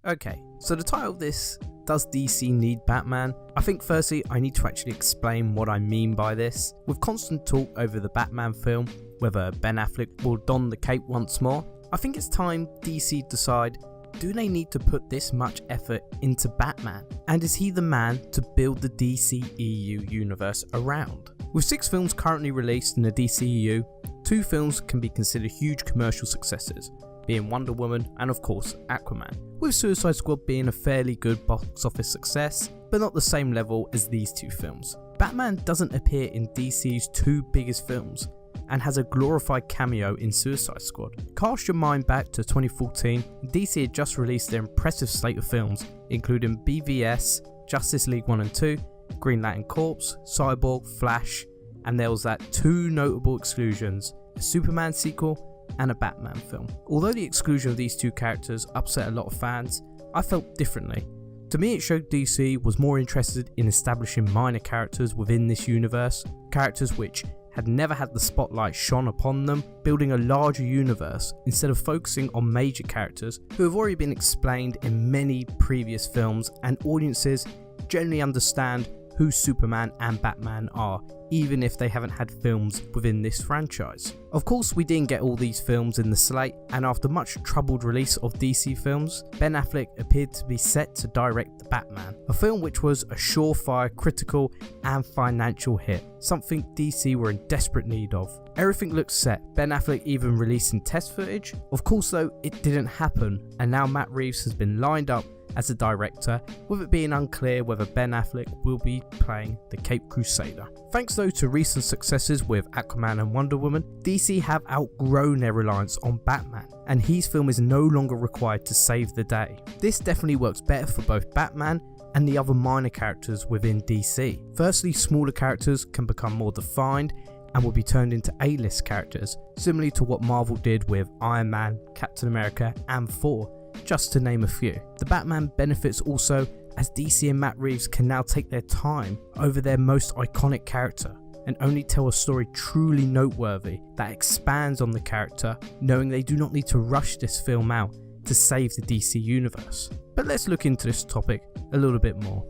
Okay, so the title of this, does DC need Batman? I think firstly I need to actually explain what I mean by this. With constant talk over the Batman film, whether Ben Affleck will don the cape once more, I think it's time DC decide, do they need to put this much effort into Batman? And is he the man to build the DCEU universe around? With 6 films currently released in the DCEU, 2 films can be considered huge commercial successes, being Wonder Woman and of course Aquaman, with Suicide Squad being a fairly good box office success, but not the same level as these 2 films. Batman doesn't appear in DC's 2 biggest films, and has a glorified cameo in Suicide Squad. Cast your mind back to 2014, DC had just released their impressive slate of films, including BVS, Justice League 1 and 2, Green Lantern Corps, Cyborg, Flash, and there was that 2 notable exclusions, a Superman sequel and a Batman film. Although the exclusion of these 2 characters upset a lot of fans, I felt differently. To me, it showed DC was more interested in establishing minor characters within this universe, characters which had never had the spotlight shone upon them, building a larger universe instead of focusing on major characters who have already been explained in many previous films, and audiences generally understand who Superman and Batman are, even if they haven't had films within this franchise. Of course, we didn't get all these films in the slate, and after much troubled release of DC films, Ben Affleck appeared to be set to direct The Batman, a film which was a surefire critical and financial hit, something DC were in desperate need of. Everything looked set, Ben Affleck even releasing test footage. Of course though, it didn't happen, and now Matt Reeves has been lined up as a director, with it being unclear whether Ben Affleck will be playing the Caped Crusader. Thanks though to recent successes with Aquaman and Wonder Woman, DC have outgrown their reliance on Batman, and his film is no longer required to save the day. This definitely works better for both Batman and the other minor characters within DC. Firstly, smaller characters can become more defined and will be turned into A-list characters, similarly to what Marvel did with Iron Man, Captain America and Thor, just to name a few. The Batman benefits also as DC and Matt Reeves can now take their time over their most iconic character and only tell a story truly noteworthy that expands on the character, knowing they do not need to rush this film out to save the DC universe. But let's look into this topic a little bit more.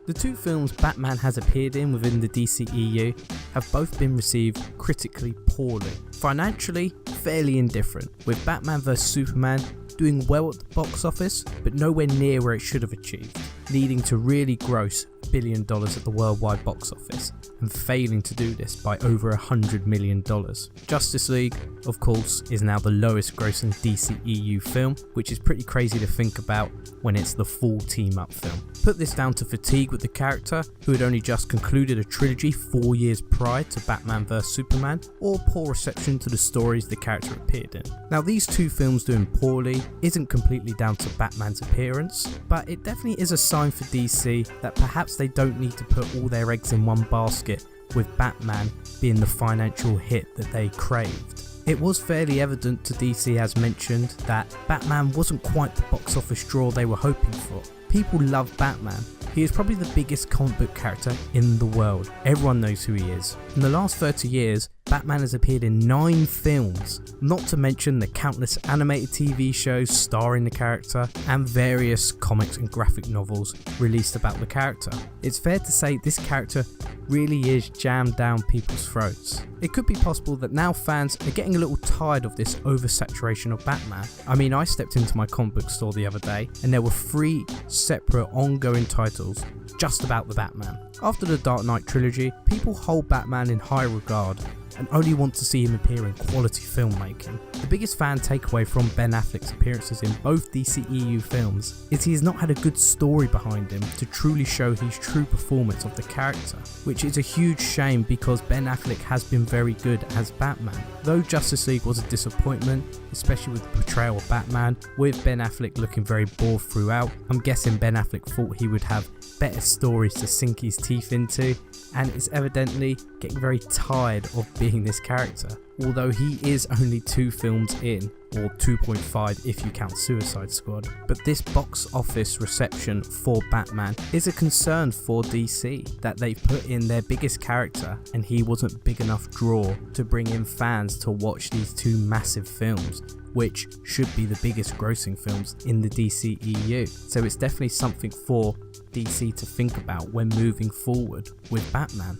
The 2 films Batman has appeared in within the DCEU have both been received critically poorly. Financially, fairly indifferent, with Batman vs Superman doing well at the box office, but nowhere near where it should have achieved, leading to really gross $1 billion at the worldwide box office, and failing to do this by over $100 million. Justice League, of course, is now the lowest grossing DCEU film, which is pretty crazy to think about when it's the full team up film. Put this down to fatigue with the character, who had only just concluded a trilogy 4 years prior to Batman vs Superman, or poor reception to the stories the character appeared in. Now these 2 films doing poorly isn't completely down to Batman's appearance, but it definitely is a sign for DC that perhaps they don't need to put all their eggs in one basket, with Batman being the financial hit that they craved. It was fairly evident to DC, as mentioned, that Batman wasn't quite the box office draw they were hoping for. People love Batman. He is probably the biggest comic book character in the world. Everyone knows who he is. In the last 30 years, Batman has appeared in 9 films, not to mention the countless animated TV shows starring the character and various comics and graphic novels released about the character. It's fair to say this character really is jammed down people's throats. It could be possible that now fans are getting a little tired of this oversaturation of Batman. I mean, I stepped into my comic book store the other day and there were 3 separate ongoing titles just about the Batman. After the Dark Knight trilogy, people hold Batman in high regard and only want to see him appear in quality filmmaking. The biggest fan takeaway from Ben Affleck's appearances in both DCEU films is he has not had a good story behind him to truly show his true performance of the character, which is a huge shame because Ben Affleck has been very good as Batman. Though Justice League was a disappointment, especially with the portrayal of Batman, with Ben Affleck looking very bored throughout, I'm guessing Ben Affleck thought he would have better stories to sink his teeth into, and is evidently getting very tired of being this character, although he is only 2 films in, or 2.5 if you count Suicide Squad. But this box office reception for Batman is a concern for DC, that they've put in their biggest character and he wasn't big enough draw to bring in fans to watch these 2 massive films, which should be the biggest grossing films in the DCEU. So it's definitely something for DC to think about when moving forward with Batman.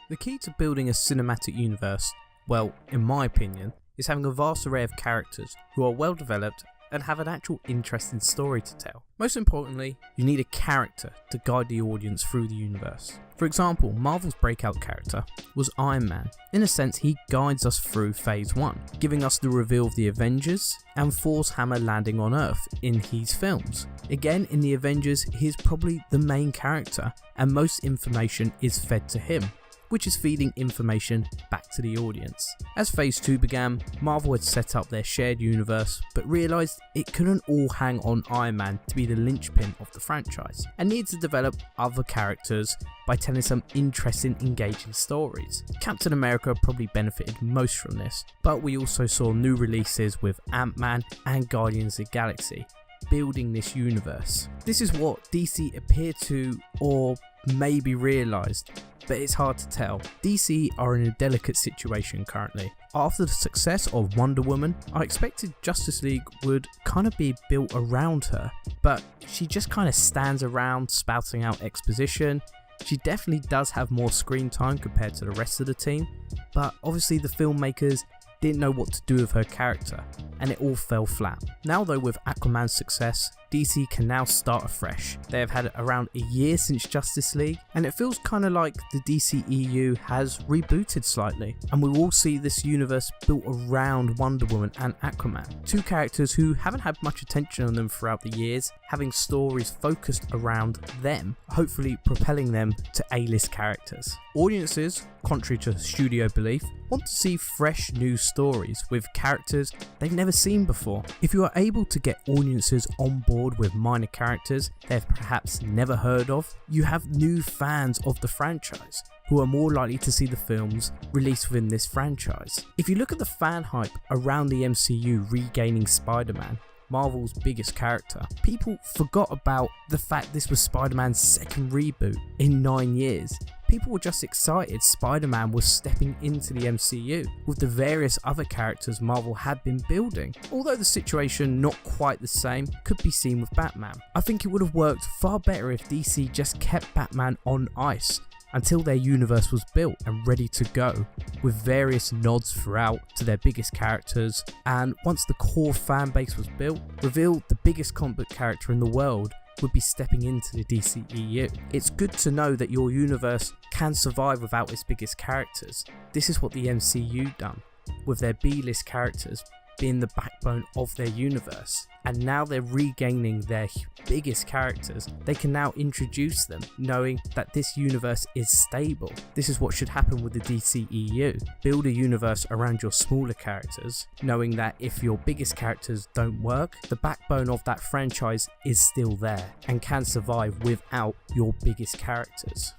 The key to building a cinematic universe, well, in my opinion, is having a vast array of characters who are well developed and have an actual interesting story to tell. Most importantly, you need a character to guide the audience through the universe. For example, Marvel's breakout character was Iron Man. In a sense, he guides us through Phase 1, giving us the reveal of the Avengers and Thor's hammer landing on Earth in his films. Again, in the Avengers, he is probably the main character and most information is fed to him, which is feeding information back to the audience. As Phase 2 began, Marvel had set up their shared universe, but realised it couldn't all hang on Iron Man to be the linchpin of the franchise, and needed to develop other characters by telling some interesting, engaging stories. Captain America probably benefited most from this, but we also saw new releases with Ant-Man and Guardians of the Galaxy, building this universe. This is what DC appeared to, or maybe realised, but it's hard to tell. DC are in a delicate situation currently. After the success of Wonder Woman, I expected Justice League would kind of be built around her, but she just kind of stands around spouting out exposition. She definitely does have more screen time compared to the rest of the team, but obviously the filmmakers didn't know what to do with her character, and it all fell flat. Now though, with Aquaman's success, DC can now start afresh. They have had around a year since Justice League, and it feels kind of like the DCEU has rebooted slightly, and we will see this universe built around Wonder Woman and Aquaman, 2 characters who haven't had much attention on them throughout the years, having stories focused around them, hopefully propelling them to A-list characters. Audiences, contrary to studio belief, want to see fresh new stories with characters they've never seen before. If you are able to get audiences on board with minor characters they've perhaps never heard of, you have new fans of the franchise who are more likely to see the films released within this franchise. If you look at the fan hype around the MCU regaining Spider-Man, Marvel's biggest character, people forgot about the fact this was Spider-Man's second reboot in 9 years. People were just excited Spider-Man was stepping into the MCU with the various other characters Marvel had been building. Although the situation not quite the same could be seen with Batman. I think it would have worked far better if DC just kept Batman on ice until their universe was built and ready to go, with various nods throughout to their biggest characters, and once the core fan base was built, revealed the biggest comic book character in the world would be stepping into the DCEU. It's good to know that your universe can survive without its biggest characters. This is what the MCU done, with their B-list characters being the backbone of their universe, and now they're regaining their biggest characters. They can now introduce them knowing that this universe is stable. This is what should happen with the DCEU. Build a universe around your smaller characters, knowing that if your biggest characters don't work, the backbone of that franchise is still there and can survive without your biggest characters.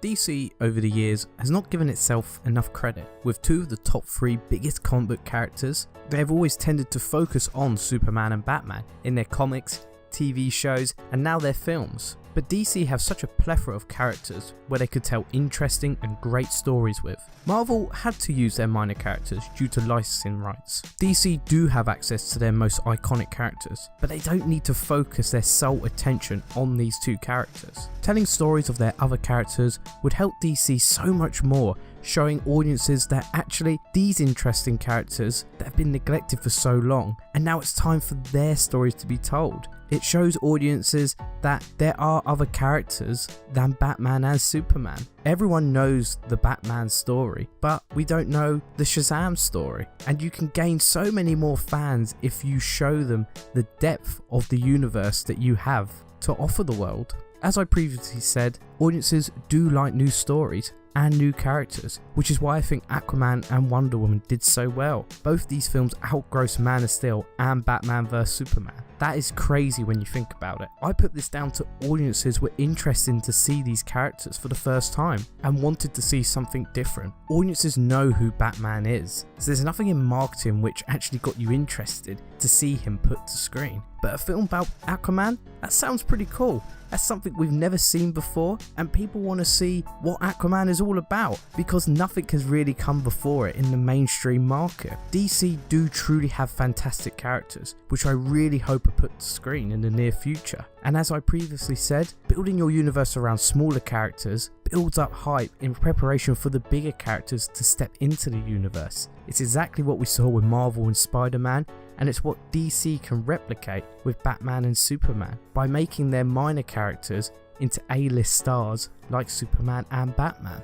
DC over the years has not given itself enough credit. With 2 of the top 3 biggest comic book characters, they have always tended to focus on Superman and Batman in their comics, TV shows, and now their films. But DC have such a plethora of characters where they could tell interesting and great stories with. Marvel had to use their minor characters due to licensing rights. DC do have access to their most iconic characters, but they don't need to focus their sole attention on these 2 characters. Telling stories of their other characters would help DC so much more, showing audiences that actually these interesting characters that have been neglected for so long, and now it's time for their stories to be told. It shows audiences that there are other characters than Batman and Superman. Everyone knows the Batman story, but we don't know the Shazam story. And you can gain so many more fans if you show them the depth of the universe that you have to offer the world. As I previously said, audiences do like new stories, and new characters, which is why I think Aquaman and Wonder Woman did so well. Both these films outgrossed Man of Steel and Batman vs Superman. That is crazy when you think about it. I put this down to audiences were interested to see these characters for the first time and wanted to see something different. Audiences know who Batman is, so there's nothing in marketing which actually got you interested to see him put to screen. But a film about Aquaman? That sounds pretty cool. That's something we've never seen before, and people want to see what Aquaman is all about because nothing has really come before it in the mainstream market. DC do truly have fantastic characters, which I really hope are put to screen in the near future. And as I previously said, building your universe around smaller characters builds up hype in preparation for the bigger characters to step into the universe. It's exactly what we saw with Marvel and Spider-Man, and it's what DC can replicate with Batman and Superman by making their minor characters into A-list stars like Superman and Batman.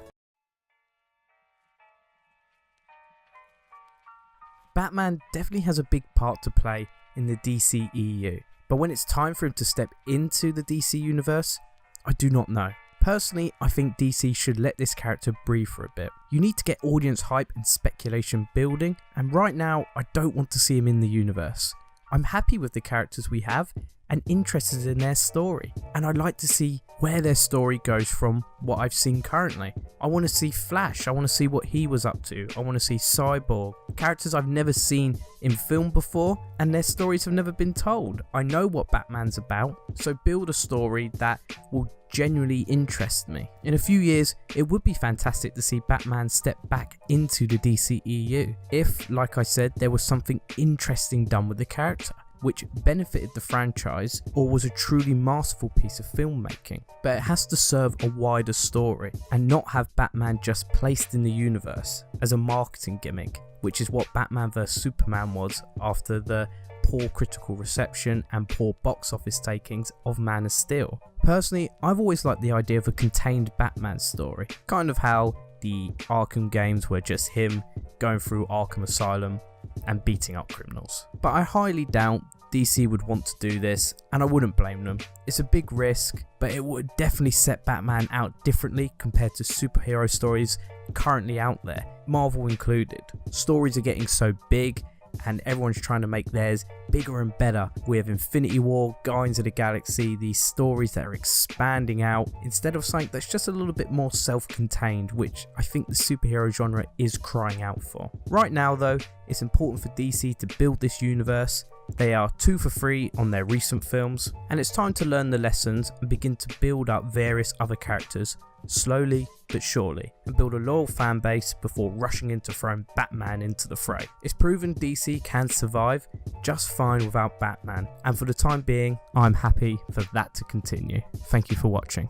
Batman definitely has a big part to play in the DCEU, but when it's time for him to step into the DC universe, I do not know. Personally, I think DC should let this character breathe for a bit. You need to get audience hype and speculation building, and right now I don't want to see him in the universe. I'm happy with the characters we have and interested in their story, and I'd like to see where their story goes from what I've seen currently. I want to see Flash, I want to see what he was up to, I want to see Cyborg, characters I've never seen in film before and their stories have never been told. I know what Batman's about, so build a story that will genuinely interest me. In a few years, it would be fantastic to see Batman step back into the DCEU if, like I said, there was something interesting done with the character which benefited the franchise or was a truly masterful piece of filmmaking. But it has to serve a wider story and not have Batman just placed in the universe as a marketing gimmick, which is what Batman vs Superman was after the poor critical reception and poor box office takings of Man of Steel. Personally, I've always liked the idea of a contained Batman story, kind of how the Arkham games were just him going through Arkham Asylum and beating up criminals. But I highly doubt DC would want to do this, and I wouldn't blame them. It's a big risk, but it would definitely set Batman out differently compared to superhero stories currently out there, Marvel included. Stories are getting so big and everyone's trying to make theirs bigger and better with Infinity War, Guardians of the Galaxy, these stories that are expanding out instead of something that's just a little bit more self-contained, which I think the superhero genre is crying out for. Right now though, it's important for DC to build this universe. They are 2 for 3 on their recent films, and it's time to learn the lessons and begin to build up various other characters slowly but surely and build a loyal fan base before rushing into throwing Batman into the fray. It's proven DC can survive just fine without Batman, and for the time being I'm happy for that to continue. Thank you for watching.